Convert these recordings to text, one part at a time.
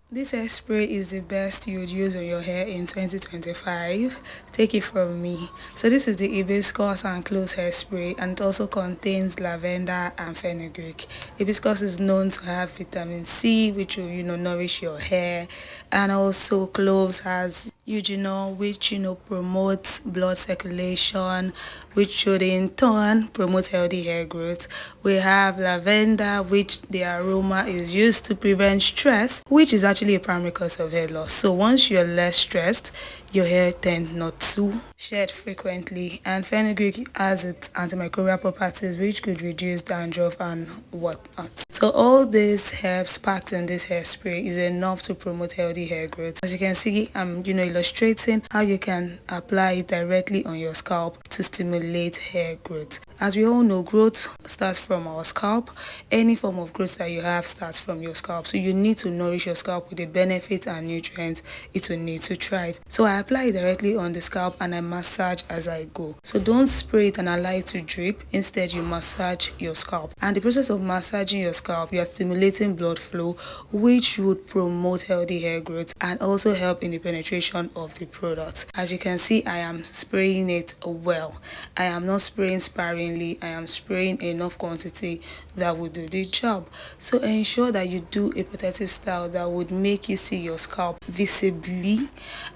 This hairspray is the best you would use on your hair in 2025. Take it from me. So this is the Hibiscus and Cloves hairspray, and it also contains lavender and fenugreek. Hibiscus is known to have vitamin C, which will nourish your hair, and also cloves has eugenol, which promotes blood circulation, which should in turn promote healthy hair growth. We have lavender, which the aroma is used to prevent stress, which is actually a primary cause of hair loss. So once you're less stressed, your hair tends not to shed frequently. And fenugreek has its antimicrobial properties, which could reduce dandruff and whatnot. So all these herbs packed in this hairspray is enough to promote healthy hair growth. As you can see, I'm illustrating how you can apply it directly on your scalp to stimulate hair growth. As we all know, growth starts from our scalp. Any form of growth that you have starts from your scalp. So you need to nourish your scalp with the benefits and nutrients it will need to thrive. So I apply it directly on the scalp and I massage as I go. So don't spray it and allow it to drip. Instead, you massage your scalp. And the process of massaging your scalp, you are stimulating blood flow, which would promote healthy hair growth and also help in the penetration of the product. As you can see, I am spraying it well. I am not spraying sparingly. I am spraying enough quantity that would do the job. So ensure that you do a protective style that would make you see your scalp visibly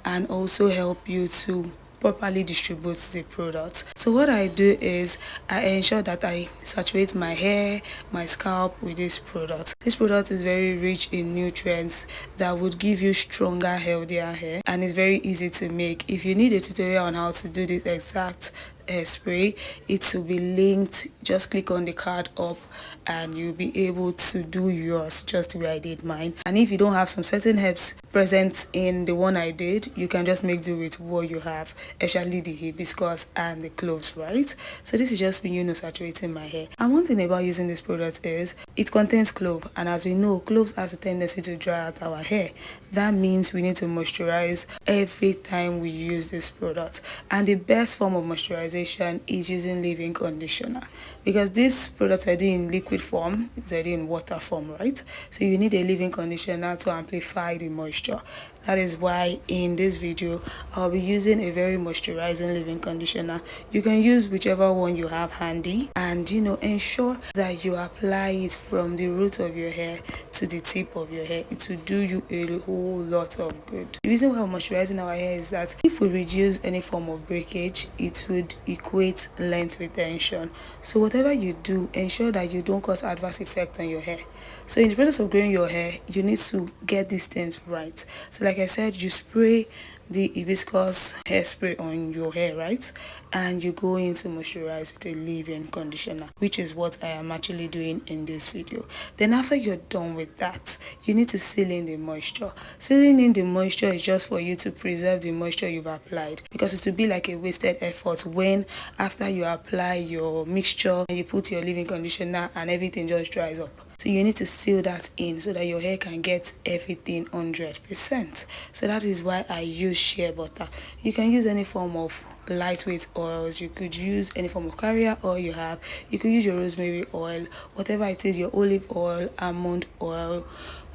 and also help you to properly distribute the product. So what I do is I ensure that I saturate my hair, my scalp with this product. This product is very rich in nutrients that would give you stronger, healthier hair, and it's very easy to make. If you need a tutorial on how to do this exact hairspray, it will be linked. Just click on the card up and you'll be able to do yours just the way I did mine. And if you don't have some certain herbs present in the one I did, you can just make do with what you have, especially the hibiscus and the cloves, right? So this is just me saturating my hair. And one thing about using this product is it contains clove, and as we know, cloves has a tendency to dry out our hair. That means we need to moisturize every time we use this product, and the best form of moisturization is using leave-in conditioner, because this product are in liquid form, it's already in water form, right? So you need a leave-in conditioner to amplify the moisture. That is why in this video I'll be using a very moisturizing leave-in conditioner. You can use whichever one you have handy, and ensure that you apply it from the root of your hair to the tip of your hair. It will do you a whole lot of good. The reason why we're moisturizing our hair is that if we reduce any form of breakage, it would equate length retention. So whatever you do, ensure that you don't cause adverse effect on your hair. So in the process of growing your hair, you need to get these things right. So like I said, you spray the hibiscus hairspray on your hair, right? And you go in to moisturize with a leave-in conditioner, which is what I am actually doing in this video. Then after you're done with that, you need to seal in the moisture. Sealing in the moisture is just for you to preserve the moisture you've applied, because it will be like a wasted effort when after you apply your mixture and you put your leave-in conditioner and everything just dries up. So you need to seal that in so that your hair can get everything 100%. So that is why I use shea butter. You can use any form of lightweight oils. You could use any form of carrier oil you have. You could use your rosemary oil, whatever it is, your olive oil, almond oil,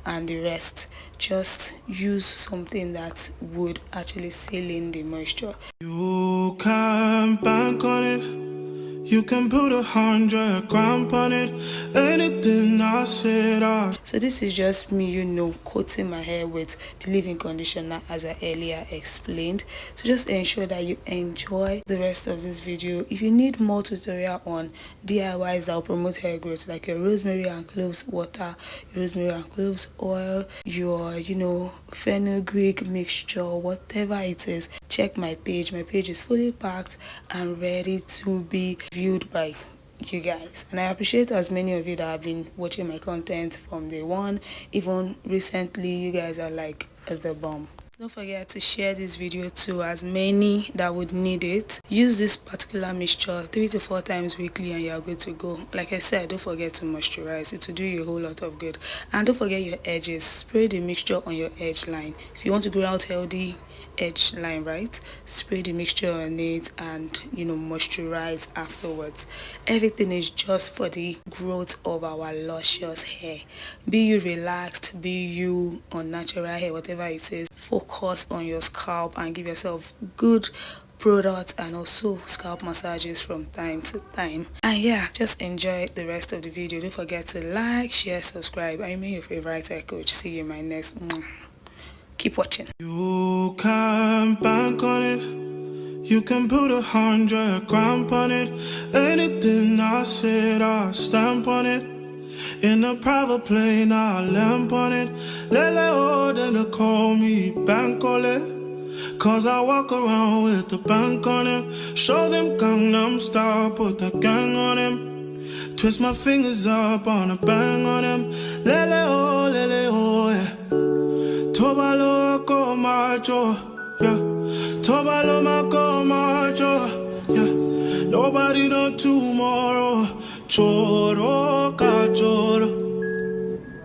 and the rest. Just use something that would actually seal in the moisture. You can bank on it. You can put 100 grand on it. Anything I said. So this is just me, coating my hair with the leave-in conditioner as I earlier explained. So just ensure that you enjoy the rest of this video. If you need more tutorial on DIYs that will promote hair growth, like your rosemary and cloves water, your rosemary and cloves oil, your fenugreek mixture, whatever it is, check my page. My page is fully packed and ready to be viewed by you guys, and I appreciate as many of you that have been watching my content from day one. Even recently, you guys are like the bomb. Don't forget to share this video to as many that would need it. Use this particular mixture 3 to 4 times weekly and you're good to go. Like I said, don't forget to moisturize. It will do you a whole lot of good. And don't forget your edges. Spray the mixture on your edge line. If you want to grow out healthy edge line, right? Spray the mixture on it and moisturize afterwards. Everything is just for the growth of our luscious hair. Be you relaxed, be you on natural hair, whatever it is, focus on your scalp and give yourself good products and also scalp massages from time to time. And yeah, just enjoy the rest of the video. Don't forget to like, share, subscribe. I remain your favorite hair coach. See you in my next. Keep watching. You can bank on it. You can put 100 grand on it. Anything I said, I'll stamp on it. In a private plane, I'll lamp on it. Lele oh, then they call me Bankole. Cause I walk around with the bank on him. Show them Gangnam Style, put the gang on him. Twist my fingers up on a bang on him. Lele oh, yeah. Tobalo ko macho, yeah. Tobalo mako macho, yeah. Nobody know tomorrow. Choro ka choro.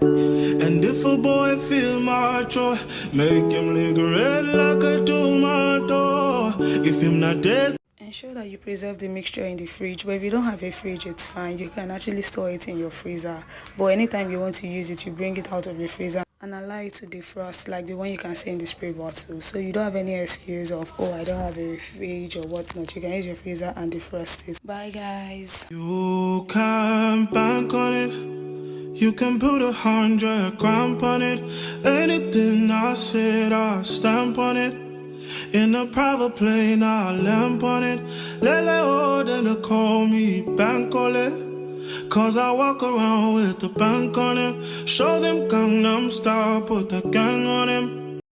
And if a boy feel macho, make him lick red like a tomato. If him not dead, ensure that you preserve the mixture in the fridge. But if you don't have a fridge, it's fine. You can actually store it in your freezer. But anytime you want to use it, you bring it out of your freezer and allow it to defrost, like the one you can see in the spray bottle. So you don't have any excuse of, oh, I don't have a fridge or whatnot. You can use your freezer and defrost it. Bye guys. You can bank on it. You can put 100 grand on it. Anything I said, I'll stamp on it. In a private plane, I'll lamp on it. Lele oh, then they call me Bankole. Cause I walk around with the bank on him. Show them Gangnam Style, put the gang on him.